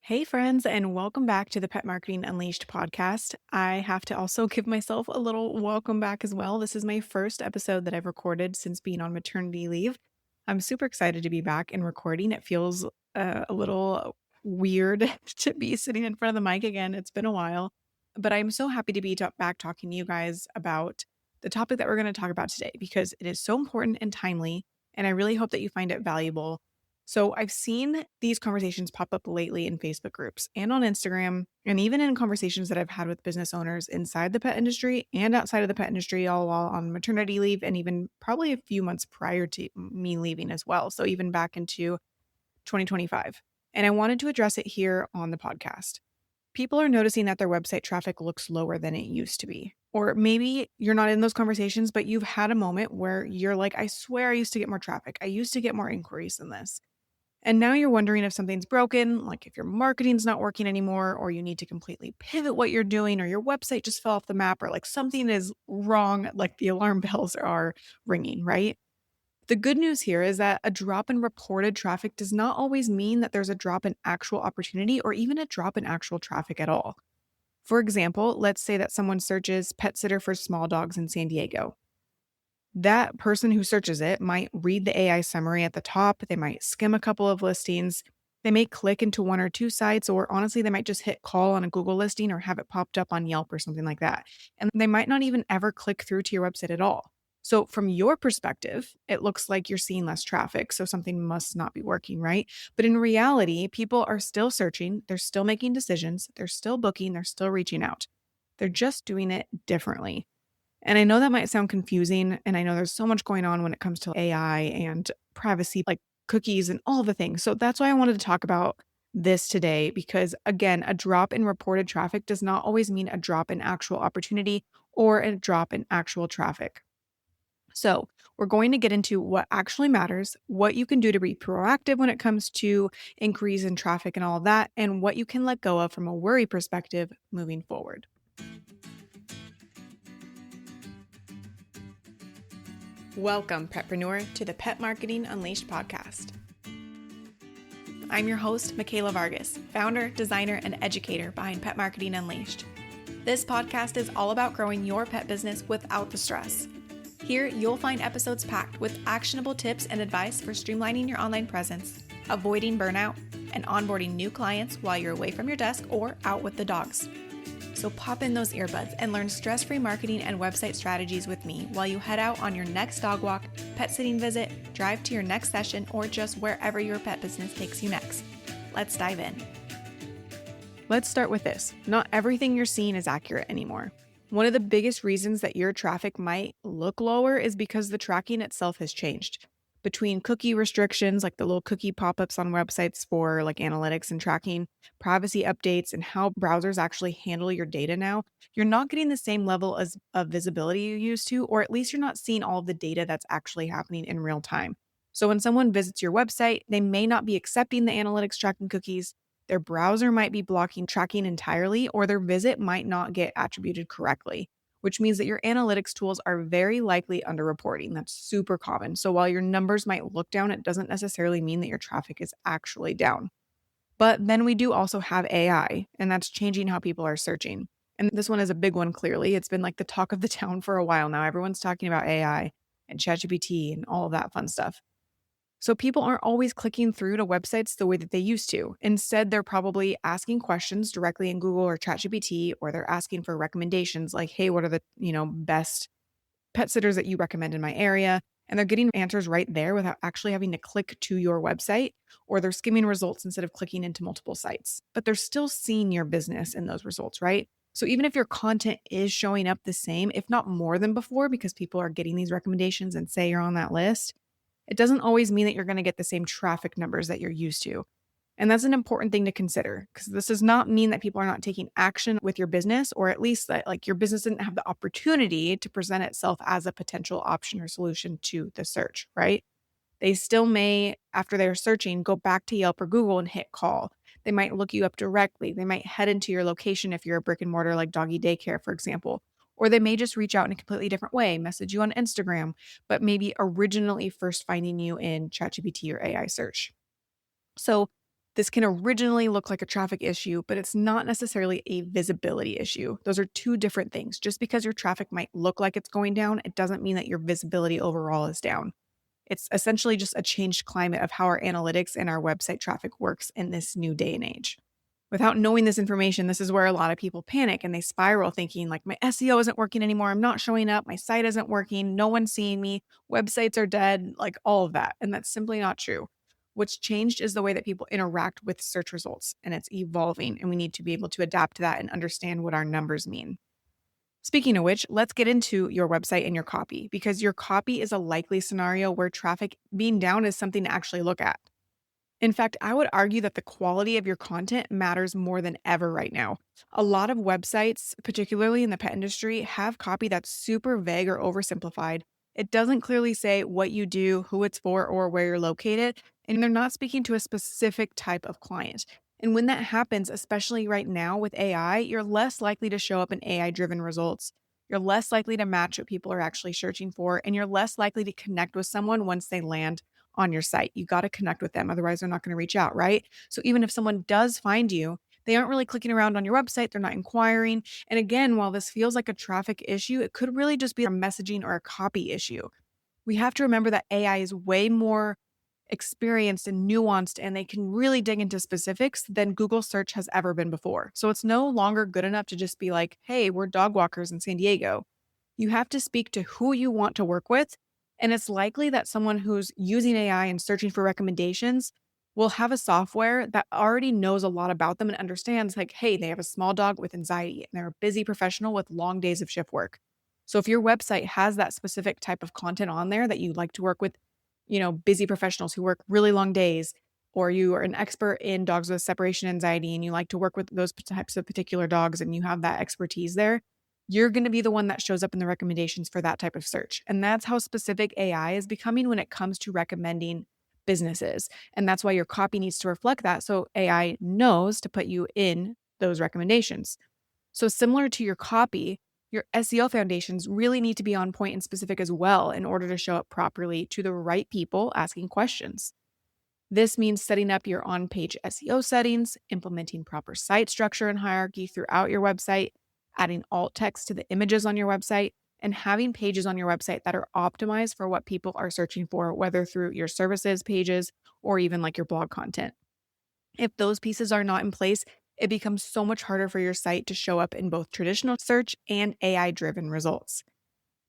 Hey, friends, and welcome back to the Pet Marketing Unleashed podcast. I have to also give myself a little welcome back as well. This is my first episode that I've recorded since being on maternity leave. I'm super excited to be back and recording. It feels a little weird to be sitting in front of the mic again. It's been a while, but I'm so happy to be back talking to you guys about the topic that we're going to talk about today because it is so important and timely, and I really hope that you find it valuable. So I've seen these conversations pop up lately in Facebook groups and on Instagram, and even in conversations that I've had with business owners inside the pet industry and outside of the pet industry, all while on maternity leave, and even probably a few months prior to me leaving as well. So even back into 2025. And I wanted to address it here on the podcast. People are noticing that their website traffic looks lower than it used to be. Or maybe you're not in those conversations, but you've had a moment where you're like, I swear I used to get more traffic. I used to get more inquiries than this. And now you're wondering if something's broken, like if your marketing's not working anymore, or you need to completely pivot what you're doing, or your website just fell off the map, or like something is wrong, like the alarm bells are ringing, right? The good news here is that a drop in reported traffic does not always mean that there's a drop in actual opportunity or even a drop in actual traffic at all. For example, let's say that someone searches pet sitter for small dogs in San Diego. That person who searches it might read the AI summary at the top. They might skim a couple of listings. They may click into one or two sites, or honestly, they might just hit call on a Google listing or have it popped up on Yelp or something like that. And they might not even ever click through to your website at all. So from your perspective, it looks like you're seeing less traffic. So something must not be working, right? But in reality, people are still searching. They're still making decisions. They're still booking. They're still reaching out. They're just doing it differently. And I know that might sound confusing, and I know there's so much going on when it comes to AI and privacy, like cookies and all the things. So that's why I wanted to talk about this today, because again, a drop in reported traffic does not always mean a drop in actual opportunity or a drop in actual traffic. So we're going to get into what actually matters, what you can do to be proactive when it comes to increase in traffic and all of that, and what you can let go of from a worry perspective moving forward. Welcome, Petpreneur, to the Pet Marketing Unleashed podcast. I'm your host, Michaela Vargas, founder, designer, and educator behind Pet Marketing Unleashed. This podcast is all about growing your pet business without the stress. Here, you'll find episodes packed with actionable tips and advice for streamlining your online presence, avoiding burnout, and onboarding new clients while you're away from your desk or out with the dogs. So pop in those earbuds and learn stress-free marketing and website strategies with me while you head out on your next dog walk, pet sitting visit, drive to your next session, or just wherever your pet business takes you next. Let's dive in. Let's start with this. Not everything you're seeing is accurate anymore. One of the biggest reasons that your traffic might look lower is because the tracking itself has changed. Between cookie restrictions, like the little cookie pop-ups on websites for like analytics and tracking, privacy updates, and how browsers actually handle your data now, you're not getting the same level of visibility you used to, or at least you're not seeing all of the data that's actually happening in real time. So when someone visits your website, they may not be accepting the analytics tracking cookies, their browser might be blocking tracking entirely, or their visit might not get attributed correctly, which means that your analytics tools are very likely underreporting. That's super common. So while your numbers might look down, it doesn't necessarily mean that your traffic is actually down. But then we do also have AI, and that's changing how people are searching. And this one is a big one, clearly. It's been like the talk of the town for a while now. Everyone's talking about AI and ChatGPT and all of that fun stuff. So people aren't always clicking through to websites the way that they used to. Instead, they're probably asking questions directly in Google or ChatGPT, or they're asking for recommendations like, hey, what are the, best pet sitters that you recommend in my area? And they're getting answers right there without actually having to click to your website, or they're skimming results instead of clicking into multiple sites. But they're still seeing your business in those results, right? So even if your content is showing up the same, if not more than before, because people are getting these recommendations and say you're on that list, it doesn't always mean that you're going to get the same traffic numbers that you're used to. And that's an important thing to consider, because this does not mean that people are not taking action with your business, or at least that like your business didn't have the opportunity to present itself as a potential option or solution to the search, right? They still may, after they're searching, go back to Yelp or Google and hit call. They might look you up directly. They might head into your location if you're a brick and mortar like doggy daycare, for example. Or they may just reach out in a completely different way, message you on Instagram, but maybe originally first finding you in ChatGPT or AI search. So This can originally look like a traffic issue, but it's not necessarily a visibility issue. Those are two different things. Just because your traffic might look like it's going down, it doesn't mean that your visibility overall is down. It's essentially just a changed climate of how our analytics and our website traffic works in this new day and age. Without knowing this information, this is where a lot of people panic and they spiral thinking like, my SEO isn't working anymore. I'm not showing up. My site isn't working. No one's seeing me. Websites are dead, like all of that. And that's simply not true. What's changed is the way that people interact with search results, and it's evolving, and we need to be able to adapt to that and understand what our numbers mean. Speaking of which, let's get into your website and your copy, because your copy is a likely scenario where traffic being down is something to actually look at. In fact, I would argue that the quality of your content matters more than ever right now. A lot of websites, particularly in the pet industry, have copy that's super vague or oversimplified. It doesn't clearly say what you do, who it's for, or where you're located, and they're not speaking to a specific type of client. And when that happens, especially right now with AI, you're less likely to show up in AI-driven results. You're less likely to match what people are actually searching for, and you're less likely to connect with someone once they land on your site. You got to connect with them. Otherwise, they're not going to reach out, right? So even if someone does find you, they aren't really clicking around on your website. They're not inquiring. And again, while this feels like a traffic issue, it could really just be a messaging or a copy issue. We have to remember that AI is way more experienced and nuanced, and they can really dig into specifics than Google search has ever been before. So it's no longer good enough to just be like, hey, we're dog walkers in San Diego. You have to speak to who you want to work with. And it's likely that someone who's using AI and searching for recommendations will have a software that already knows a lot about them and understands like, hey, they have a small dog with anxiety and they're a busy professional with long days of shift work. So if your website has that specific type of content on there that you like to work with, busy professionals who work really long days, or you are an expert in dogs with separation anxiety and you like to work with those types of particular dogs and you have that expertise there, you're going to be the one that shows up in the recommendations for that type of search. And that's how specific AI is becoming when it comes to recommending businesses. And that's why your copy needs to reflect that. So AI knows to put you in those recommendations. So similar to your copy, your SEO foundations really need to be on point and specific as well in order to show up properly to the right people asking questions. This means setting up your on-page SEO settings, implementing proper site structure and hierarchy throughout your website, adding alt text to the images on your website, and having pages on your website that are optimized for what people are searching for, whether through your services pages or even like your blog content. If those pieces are not in place, it becomes so much harder for your site to show up in both traditional search and AI-driven results.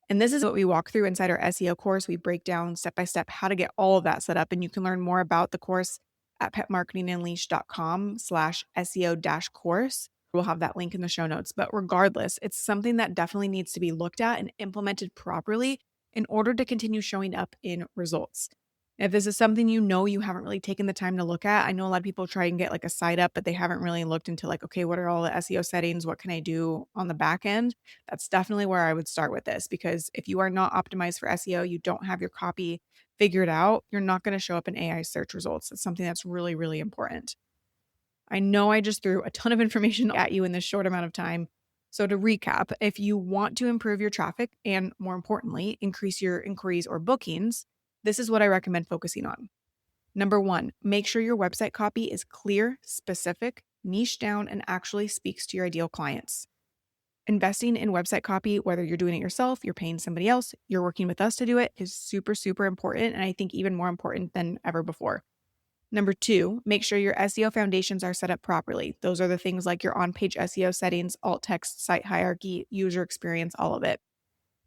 And this is what we walk through inside our SEO course. We break down step by step how to get all of that set up. And you can learn more about the course at petmarketingunleashed.com/SEO-course. We'll have that link in the show notes. But regardless, it's something that definitely needs to be looked at and implemented properly in order to continue showing up in results. If this is something you haven't really taken the time to look at, I know a lot of people try and get like a site up, but they haven't really looked into like, okay, what are all the SEO settings? What can I do on the back end? That's definitely where I would start with this, because if you are not optimized for SEO, you don't have your copy figured out, you're not going to show up in AI search results. It's something that's really, really important. I know I just threw a ton of information at you in this short amount of time. So to recap, if you want to improve your traffic and more importantly, increase your inquiries or bookings, this is what I recommend focusing on. Number 1, make sure your website copy is clear, specific, niche down, and actually speaks to your ideal clients. Investing in website copy, whether you're doing it yourself, you're paying somebody else, you're working with us to do it, is super, super important. And I think even more important than ever before. Number 2, make sure your SEO foundations are set up properly. Those are the things like your on-page SEO settings, alt text, site hierarchy, user experience, all of it.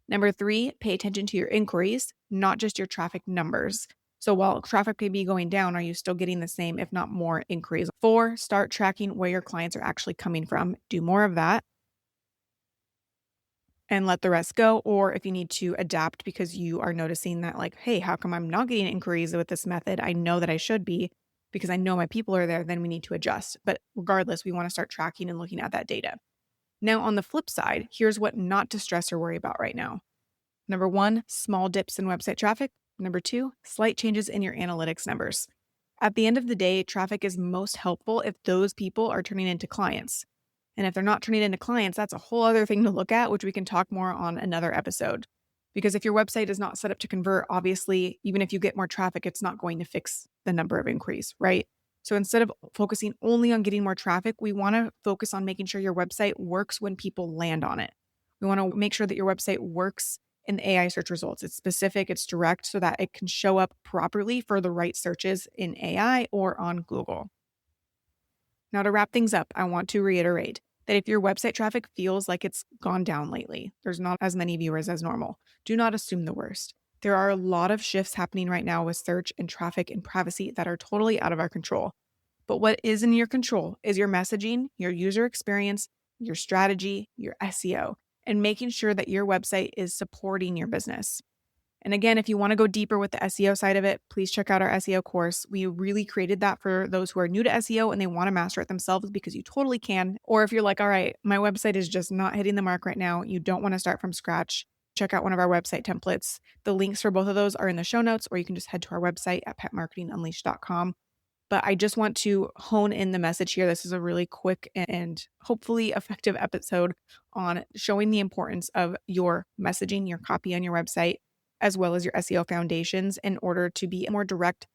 Number 3, pay attention to your inquiries, not just your traffic numbers. So while traffic may be going down, are you still getting the same, if not more, inquiries? 4, start tracking where your clients are actually coming from. Do more of that and let the rest go. Or if you need to adapt because you are noticing that like, hey, how come I'm not getting inquiries with this method? I know that I should be because I know my people are there, then we need to adjust. But regardless, we want to start tracking and looking at that data. Now, on the flip side, here's what not to stress or worry about right now. Number 1, small dips in website traffic. Number 2, slight changes in your analytics numbers. At the end of the day, traffic is most helpful if those people are turning into clients. And if they're not turning into clients, that's a whole other thing to look at, which we can talk more on another episode. Because if your website is not set up to convert, obviously, even if you get more traffic, it's not going to fix the number of inquiries, right? So instead of focusing only on getting more traffic, we want to focus on making sure your website works when people land on it. We want to make sure that your website works in the AI search results. It's specific, it's direct, so that it can show up properly for the right searches in AI or on Google. Now, to wrap things up, I want to reiterate that if your website traffic feels like it's gone down lately, there's not as many viewers as normal, do not assume the worst. There are a lot of shifts happening right now with search and traffic and privacy that are totally out of our control. But what is in your control is your messaging, your user experience, your strategy, your SEO, and making sure that your website is supporting your business. And again, if you want to go deeper with the SEO side of it, please check out our SEO course. We really created that for those who are new to SEO and they want to master it themselves, because you totally can. Or if you're like, all right, my website is just not hitting the mark right now, you don't want to start from scratch, check out one of our website templates. The links for both of those are in the show notes, or you can just head to our website at petmarketingunleashed.com. But I just want to hone in the message here. This is a really quick and hopefully effective episode on showing the importance of your messaging, your copy on your website, as well as your SEO foundations, in order to be more direct,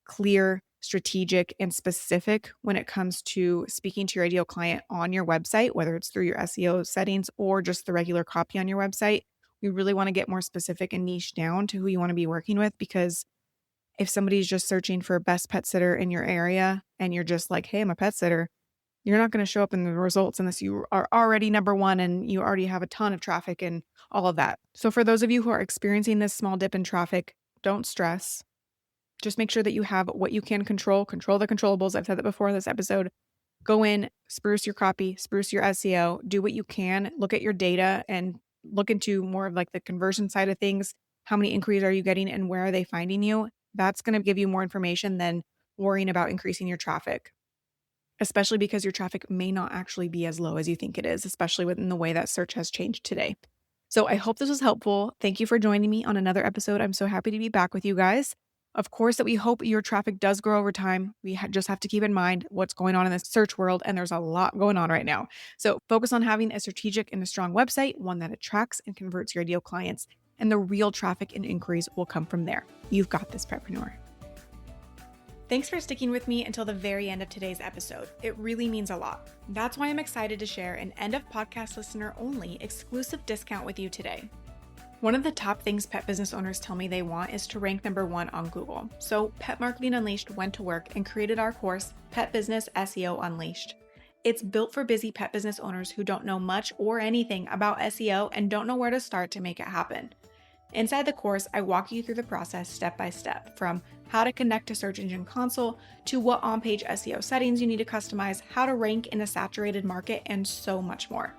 clear, strategic, and specific when it comes to speaking to your ideal client on your website, whether it's through your SEO settings or just the regular copy on your website. We really want to get more specific and niche down to who you want to be working with, because if somebody's just searching for best pet sitter in your area and you're just like, hey, I'm a pet sitter, you're not going to show up in the results unless you are already number one and you already have a ton of traffic and all of that. So for those of you who are experiencing this small dip in traffic, don't stress. Just make sure that you have what you can control the controllables. I've said that before in this episode. Go in, spruce your copy, spruce your SEO, do what you can, look at your data and look into more of like the conversion side of things. How many inquiries are you getting and where are they finding you? That's going to give you more information than worrying about increasing your traffic, especially because your traffic may not actually be as low as you think it is, especially within the way that search has changed today. So I hope this was helpful. Thank you for joining me on another episode. I'm so happy to be back with you guys. Of course, that we hope your traffic does grow over time. We just have to keep in mind what's going on in the search world, and there's a lot going on right now. So focus on having a strategic and a strong website, one that attracts and converts your ideal clients, and the real traffic and inquiries will come from there. You've got this, Petpreneur. Thanks for sticking with me until the very end of today's episode. It really means a lot. That's why I'm excited to share an end of podcast listener only exclusive discount with you today. One of the top things pet business owners tell me they want is to rank number one on Google. So Pet Marketing Unleashed went to work and created our course, Pet Business SEO Unleashed. It's built for busy pet business owners who don't know much or anything about SEO and don't know where to start to make it happen. Inside the course, I walk you through the process step by step, from how to connect to Search Engine Console to what on-page SEO settings you need to customize, how to rank in a saturated market, and so much more.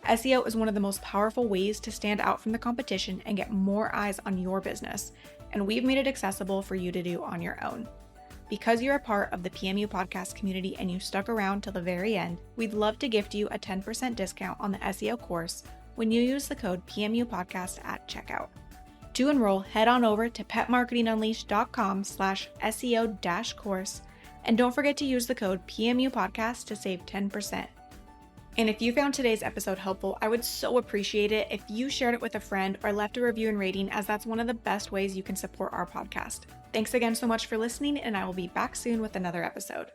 SEO is one of the most powerful ways to stand out from the competition and get more eyes on your business, and we've made it accessible for you to do on your own. Because you're a part of the PMU Podcast community and you stuck around till the very end, we'd love to gift you a 10% discount on the SEO course when you use the code PMUPODCAST at checkout. To enroll, head on over to petmarketingunleashed.com/SEO-course, and don't forget to use the code PMUPODCAST to save 10%. And if you found today's episode helpful, I would so appreciate it if you shared it with a friend or left a review and rating, as that's one of the best ways you can support our podcast. Thanks again so much for listening, and I will be back soon with another episode.